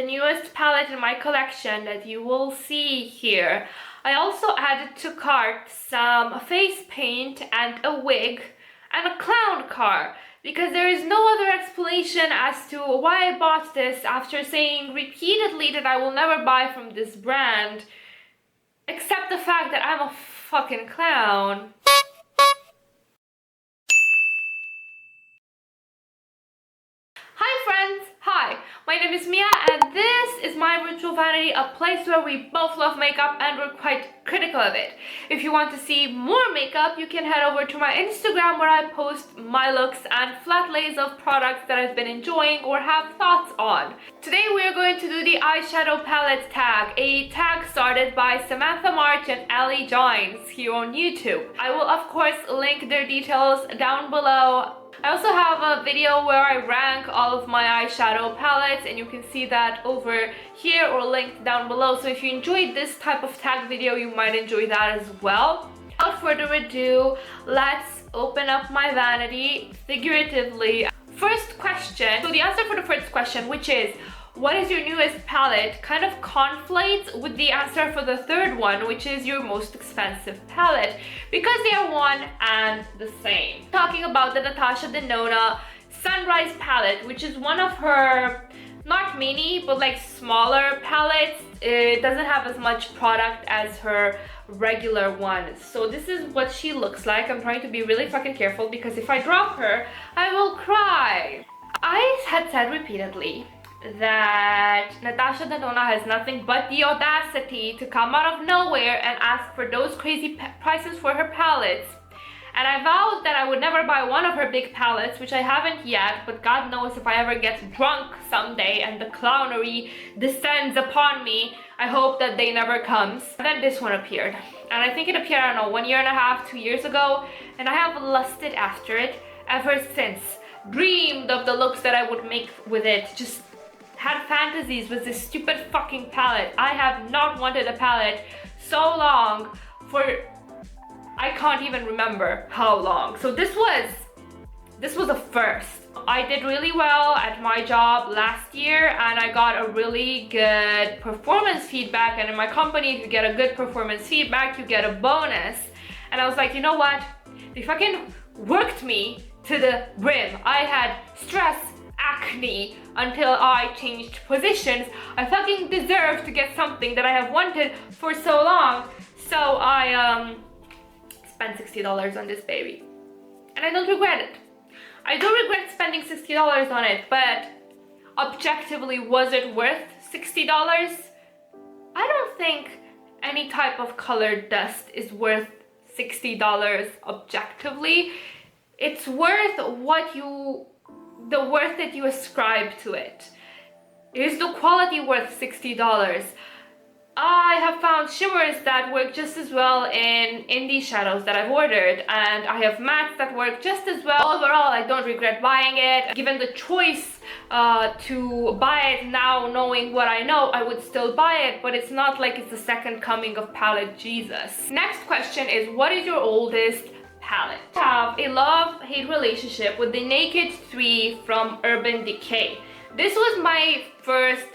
the newest palette in my collection that you will see here. I also added to cart some face paint and a wig and a clown car, because there is no other explanation as to why I bought this after saying repeatedly that I will never buy from this brand, except the fact that I'm a fucking clown. Hi friends! Hi! My name is Mia and this is my virtual vanity, a place where we both love makeup and we're quite critical of it. If you want to see more makeup, you can head over to my Instagram where I post my looks and flat lays of products that I've been enjoying or have thoughts on. Today we are going to do the Eyeshadow Palette Tag, a tag started by Samantha March and Allie Glines here on YouTube. I will of course link their details down below. I also have a video where I rank all of my eyeshadow palettes, and you can see that over here or linked down below. So if you enjoyed this type of tag video, you might enjoy that as well. Without further ado, let's open up my vanity figuratively. First question. So the answer for the first question, which is what is your newest palette, kind of conflates with the answer for the third one, which is your most expensive palette, because they are one and the same. Talking about the Natasha Denona Sunrise palette, which is one of her not mini but like smaller palettes. It doesn't have as much product as her regular one. So this is what she looks like. I'm trying to be really fucking careful because if I drop her, I will cry. I had said repeatedly that Natasha Denona has nothing but the audacity to come out of nowhere and ask for those crazy prices for her palettes. And I vowed that I would never buy one of her big palettes, which I haven't yet, but God knows if I ever get drunk someday and the clownery descends upon me, I hope that day never comes. And then this one appeared. And I think it appeared, I don't know, 1.5 years, 2 years ago. And I have lusted after it ever since. Dreamed of the looks that I would make with it. Just had fantasies with this stupid fucking palette. I have not wanted a palette so long for I can't even remember how long. So this was a first. I did really well at my job last year and I got a really good performance feedback, and in my company if you get a good performance feedback you get a bonus. And I was like, you know what? They fucking worked me to the brim. I had stress, acne until I changed positions. I fucking deserve to get something that I have wanted for so long. So I spent $60 on this baby. And I don't regret it. I do regret spending $60 on it, but objectively, was it worth $60? I don't think any type of colored dust is worth $60 objectively. It's worth the worth that you ascribe to it. Is the quality worth $60? I have found shimmers that work just as well in these shadows that I've ordered, and I have mattes that work just as well. Overall, I don't regret buying it. Given the choice to buy it now, knowing what I know, I would still buy it, but it's not like it's the second coming of palette Jesus. Next question is, what is your oldest palette? I have a love-hate relationship with the Naked 3 from Urban Decay. This was my first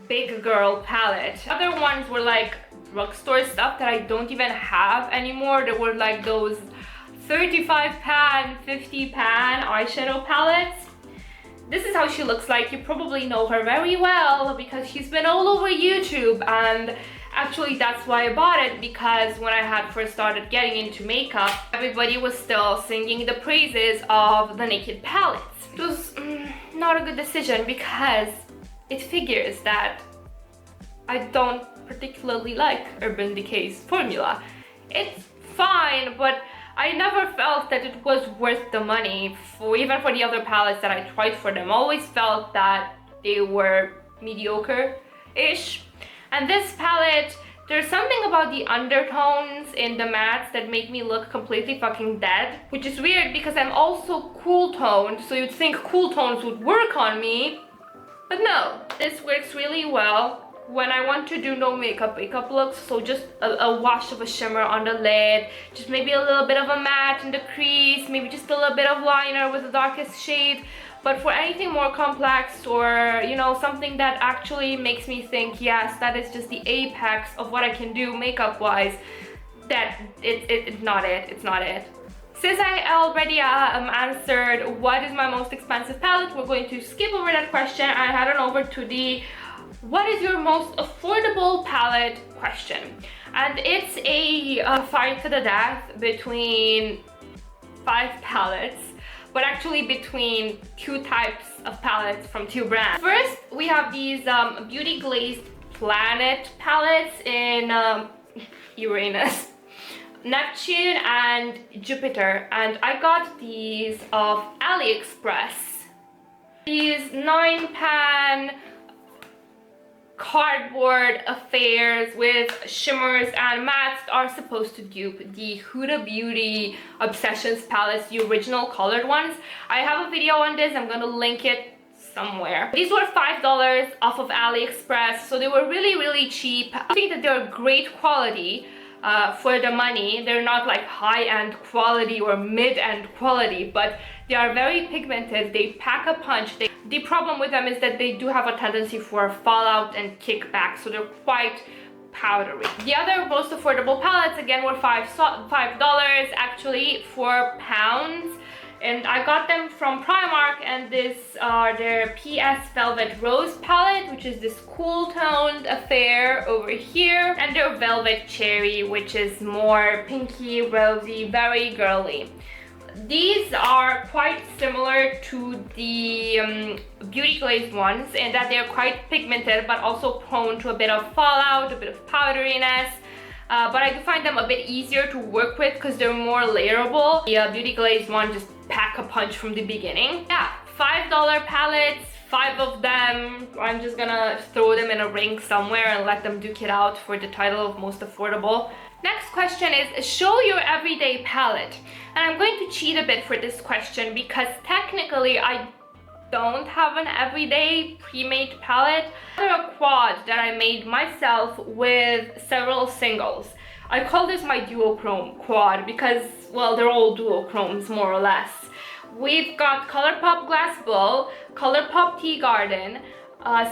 big girl palette. Other ones were like drugstore stuff that I don't even have anymore. They were like those 35 pan, 50 pan eyeshadow palettes. This is how she looks like. You probably know her very well because she's been all over YouTube, and actually that's why I bought it, because when I had first started getting into makeup, everybody was still singing the praises of the Naked palettes. It was not a good decision because it figures that I don't particularly like Urban Decay's formula. It's fine, but I never felt that it was worth the money, even for the other palettes that I tried for them. I always felt that they were mediocre-ish. And this palette, there's something about the undertones in the mattes that make me look completely fucking dead, which is weird because I'm also cool-toned, so you'd think cool tones would work on me. But no, this works really well when I want to do no makeup looks. So just a wash of a shimmer on the lid, just maybe a little bit of a matte in the crease, maybe just a little bit of liner with the darkest shade. but for anything more complex or, you know, something that actually makes me think, yes, that is just the apex of what I can do makeup wise, that it's not it. Since I already answered what is my most expensive palette, we're going to skip over that question and head on over to the what is your most affordable palette question. And it's a fight to the death between 5 palettes, but actually between 2 types of palettes from 2 brands. First, we have these Beauty Glazed Planet palettes in Uranus, Neptune and Jupiter, and I got these off AliExpress. These 9-pan cardboard affairs with shimmers and mattes are supposed to dupe the Huda Beauty Obsessions palettes, the original colored ones. I have a video on this, I'm gonna link it somewhere. These were $5 off of AliExpress, so they were really cheap. I think that they're great quality for the money. They're not like high-end quality or mid-end quality, but they are very pigmented. They pack a punch. The problem with them is that they do have a tendency for fallout and kickback, so they're quite powdery. The other most affordable palettes again were $5 actually, £4, and I got them from Primark, and these are their PS Velvet Rose palette, which is this cool toned affair over here, and their Velvet Cherry, which is more pinky, rosy, very girly. These are quite similar to the Beauty Glazed ones in that they're quite pigmented but also prone to a bit of fallout, a bit of powderiness. But I do find them a bit easier to work with because they're more layerable. The Beauty Glazed one just pack a punch from the beginning. Yeah, $5 palettes, 5 of them. I'm just gonna throw them in a ring somewhere and let them duke it out for the title of most affordable. Next question is, show your everyday palette. And I'm going to cheat a bit for this question because technically I don't have an everyday pre-made palette. I have a quad that I made myself with several singles. I call this my duochrome quad because, well, they're all duochromes more or less. We've got ColourPop Glass Bull, ColourPop Tea Garden,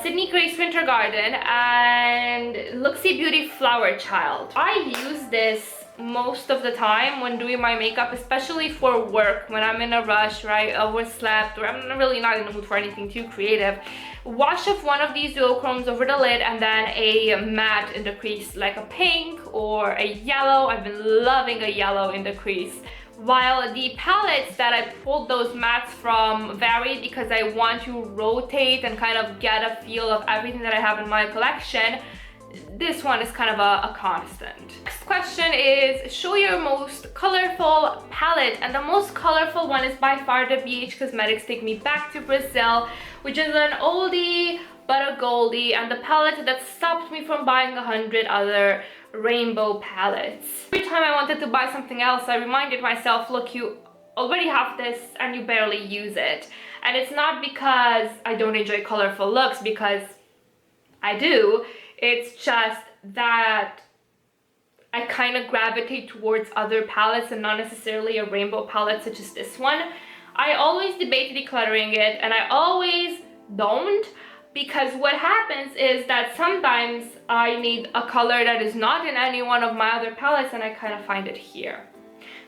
Sydney Grace Winter Garden, and Looxi Beauty Flower Child. I use this most of the time when doing my makeup, especially for work, when I'm in a rush, right, overslept, or I'm really not in the mood for anything too creative. Wash off one of these duochromes over the lid and then a matte in the crease, like a pink or a yellow. I've been loving a yellow in the crease. While the palettes that I pulled those mattes from vary because I want to rotate and kind of get a feel of everything that I have in my collection, this one is kind of a constant. Next question is, show your most colorful palette. And the most colorful one is by far the BH Cosmetics Take Me Back to Brazil, which is an oldie but a goldie, and the palette that stopped me from buying 100 other rainbow palettes. Every time I wanted to buy something else, I reminded myself, look, you already have this and you barely use it. And it's not because I don't enjoy colorful looks, because I do. It's just that I kind of gravitate towards other palettes and not necessarily a rainbow palette such as this one. I always debate decluttering it, and I always don't, because what happens is that sometimes I need a color that is not in any one of my other palettes and I kind of find it here.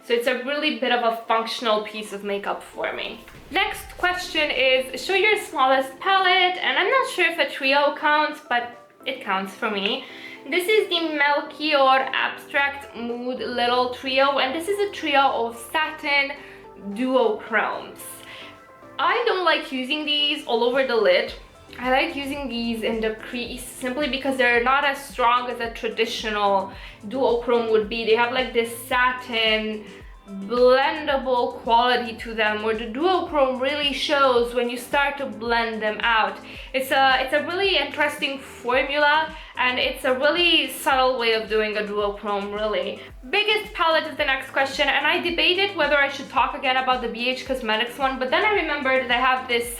So it's a really bit of a functional piece of makeup for me. Next question is, show your smallest palette, and I'm not sure if a trio counts, but it counts for me. This is the Melkior Abstract Mood Little Trio, and this is a trio of satin duochromes. I don't like using these all over the lid. I like using these in the crease simply because they're not as strong as a traditional duochrome would be. They have like this satin blendable quality to them, where the duochrome really shows when you start to blend them out. It's a really interesting formula, and it's a really subtle way of doing a duochrome, really. Biggest palette is the next question, and I debated whether I should talk again about the BH Cosmetics one, but then I remembered that I have this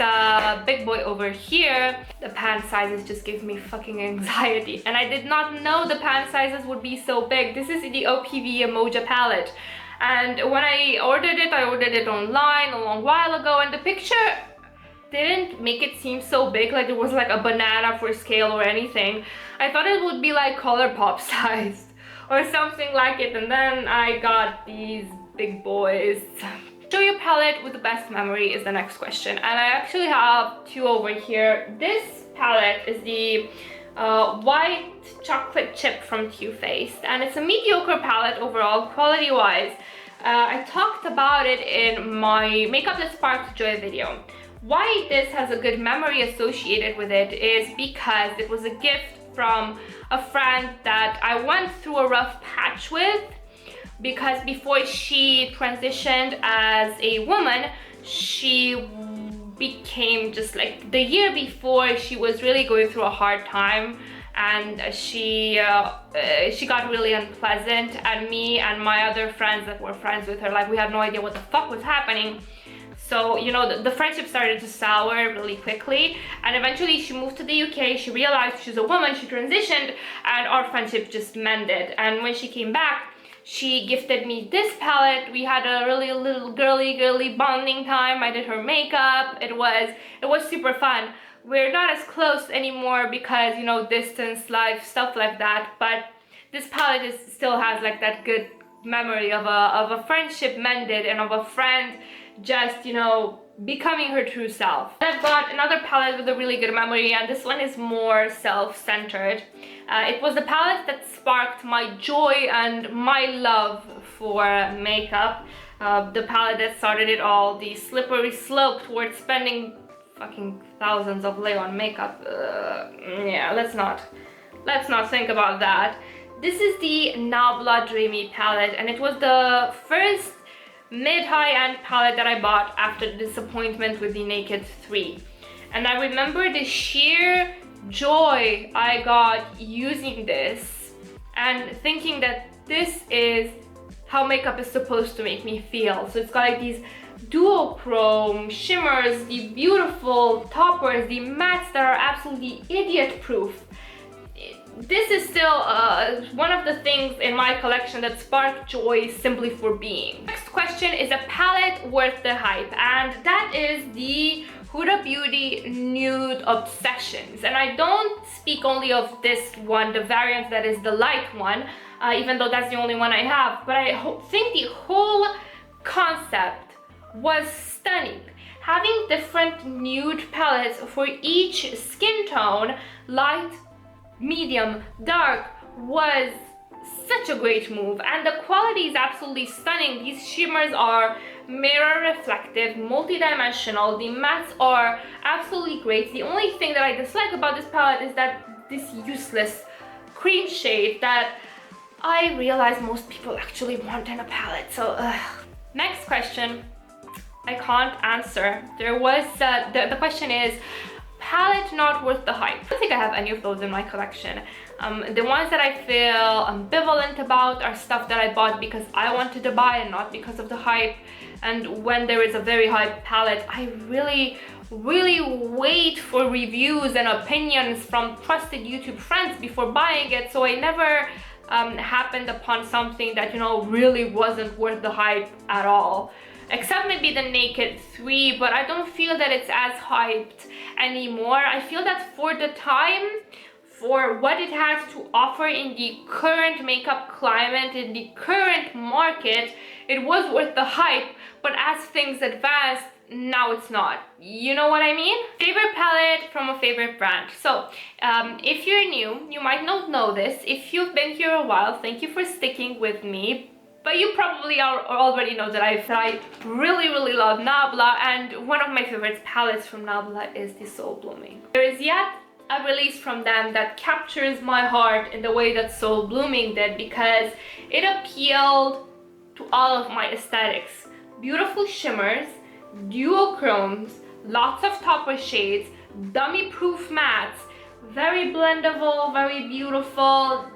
big boy over here. The pan sizes just give me fucking anxiety, and I did not know the pan sizes would be so big. This is the OPV Yemoja palette. And when I ordered it online a long while ago, and the picture didn't make it seem so big, like it was like a banana for scale or anything. I thought it would be like ColourPop sized or something like it, and then I got these big boys. Show your palette with the best memory is the next question, and I actually have two over here. This palette is the white chocolate chip from Too Faced, and it's a mediocre palette overall, quality wise. I talked about it in my Makeup That Sparked Joy video. Why this has a good memory associated with it is because it was a gift from a friend that I went through a rough patch with, because before she transitioned as a woman, she became just like, the year before, she was really going through a hard time, and she got really unpleasant, and me and my other friends that were friends with her, like, we had no idea what the fuck was happening. So, you know, the friendship started to sour really quickly, and eventually she moved to the UK, she realized she's a woman, she transitioned, and our friendship just mended. And when she came back, she gifted me this palette. We had a really little girly bonding time. I did her makeup. It was super fun. We're not as close anymore because, you know, distance, life, stuff like that, but this palette still has like that good memory of a friendship mended, and of a friend just, you know, becoming her true self. I've got another palette with a really good memory, and this one is more self-centered. It was the palette that sparked my joy and my love for makeup. The palette that started it all, the slippery slope towards spending fucking thousands of lei on makeup. Yeah, let's not think about that. This is the Nabla Dreamy palette, and it was the first mid-high-end palette that I bought after the disappointment with the Naked 3. And I remember the sheer joy I got using this and thinking that this is how makeup is supposed to make me feel. So it's got like these duochrome shimmers, the beautiful toppers, the mattes that are absolutely idiot-proof. This is still one of the things in my collection that spark joy simply for being. Next question is a palette worth the hype, and that is the Huda Beauty Nude Obsessions. And I don't speak only of this one, the variant that is the light one, even though that's the only one I have, but I think the whole concept was stunning. Having different nude palettes for each skin tone, light, medium, dark, was such a great move, and the quality is absolutely stunning. These shimmers are mirror reflective, multi-dimensional, the mattes are absolutely great. The only thing that I dislike about this palette is that this useless cream shade that I realize most people actually want in a palette, so Next question, I can't answer. There was, the question is, palette not worth the hype. I don't think I have any of those in my collection. The ones that I feel ambivalent about are stuff that I bought because I wanted to buy and not because of the hype. And when there is a very hype palette, I really wait for reviews and opinions from trusted YouTube friends before buying it, so I never happened upon something that, you know, really wasn't worth the hype at all. Except maybe the Naked 3, but I don't feel that it's as hyped anymore. I feel that for the time, for what it has to offer in the current makeup climate, in the current market, it was worth the hype, but as things advanced, now it's not. You know what I mean? Favorite palette from a favorite brand. So, if you're new, you might not know this. If you've been here a while, thank you for sticking with me. But you probably already know that I really love Nabla, and one of my favorite palettes from Nabla is the Soul Blooming. There is yet a release from them that captures my heart in the way that Soul Blooming did, because it appealed to all of my aesthetics. Beautiful shimmers, duochromes, lots of topper shades, dummy-proof mattes, very blendable, very beautiful.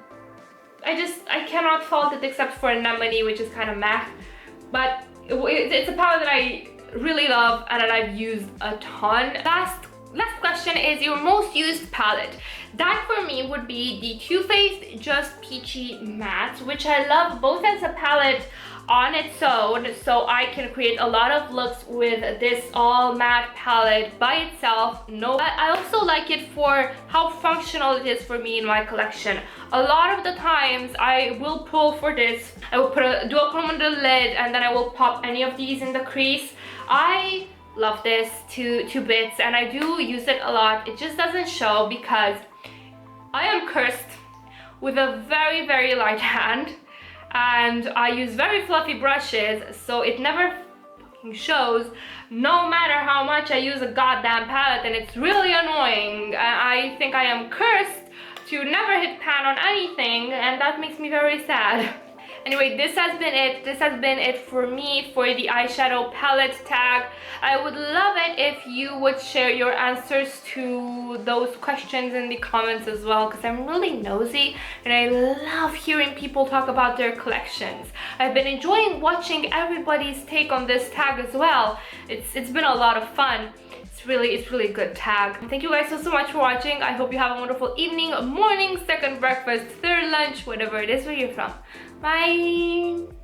I cannot fault it except for Anemone, which is kind of meh, but it's a palette that I really love and that I've used a ton. Last question is your most used palette. That for me would be the Too Faced Just Peachy Matte, which I love both as a palette on its own, so I can create a lot of looks with this all matte palette by itself. No, I also like it for how functional it is for me in my collection. A lot of the times I will pull for this, I will put a duochrome on the lid, and then I will pop any of these in the crease. I love this to bits, and I do use it a lot. It just doesn't show because I am cursed with a very, very light hand, and I use very fluffy brushes, so it never fucking shows no matter how much I use a goddamn palette, and it's really annoying. I think I am cursed to never hit pan on anything, and that makes me very sad. Anyway, this has been it. This has been it for me for the eyeshadow palette tag. I would love it if you would share your answers to those questions in the comments as well, because I'm really nosy and I love hearing people talk about their collections. I've been enjoying watching everybody's take on this tag as well. It's been a lot of fun. It's really a good tag. Thank you guys so much for watching. I hope you have a wonderful evening, morning, second breakfast, third lunch, whatever it is where you're from. Bye!